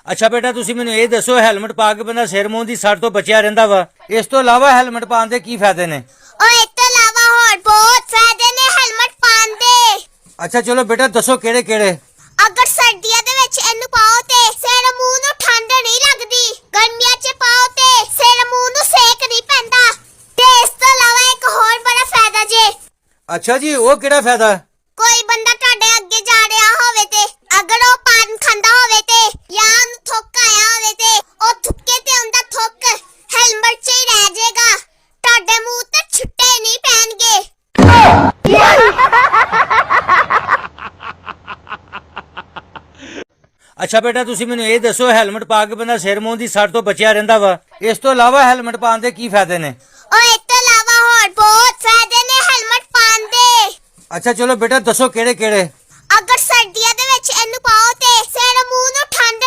ਅੱਛਾ ਬੇਟਾ ਤੁਸੀਂ ਮੈਨੂੰ ਇਹ ਦੱਸੋ ਹੈਲਮਟ ਪਾ ਕੇ ਬੰਦਾ ਸਿਰ ਮੂੰਹ ਦੀ ਸੱਟ ਤੋਂ ਬਚਿਆ ਰਹਿੰਦਾ ਵਾ। ਇਸ ਤੋਂ ਇਲਾਵਾ ਹੈਲਮਟ ਪਾਉਣ ਦੇ ਕੀ ਫਾਇਦੇ ਨੇ? और इस तो इलावा और बहुत फायदे ने हेलमेट पान दे। ਅੱਛਾ ਚਲੋ ਬੇਟਾ ਦੱਸੋ ਕਿਹੜੇ ਕਿਹੜੇ? अगर सर्दियों दे विच इन्नू पाओ ते सिर मूंह नू ठंड नहीं लगदी। गर्मियां च पाओ ते सिर मूंह नू सेक नहीं पैंदा। ते इस तो इलावा एक होर बड़ा फायदा जे। ਅੱਛਾ ਜੀ ਉਹ ਕਿਹੜਾ ਫਾਇਦਾ? कोई बंदा तुहाडे अगे जा रहा होवे ते अगर ओ पान खांदा होवे ते या ओनू थुक आया होवे ते ओ थुक्के ते उंदा थुक हेलमेट च ही रह जाएगा। तुहाडे मूंह ते छुट्टे नहीं पैणगे। ਅੱਛਾ ਬੇਟਾ ਤੁਸੀਂ ਮੈਨੂੰ ਇਹ ਦੱਸੋ ਹੈਲਮਟ ਪਾ ਕੇ ਬੰਦਾ ਸਿਰ ਮੂੰਹ ਦੀ ਸੱਟ ਤੋਂ ਬਚਿਆ ਰਹਿੰਦਾ ਵਾ। ਇਸ ਤੋਂ ਇਲਾਵਾ ਹੈਲਮਟ ਪਾਉਣ ਦੇ ਕੀ ਫਾਇਦੇ ਨੇ? और इस तो इलावा और बहुत फायदे ने हेलमेट पान दे। ਅੱਛਾ ਚਲੋ ਬੇਟਾ ਦੱਸੋ ਕਿਹੜੇ ਕਿਹੜੇ?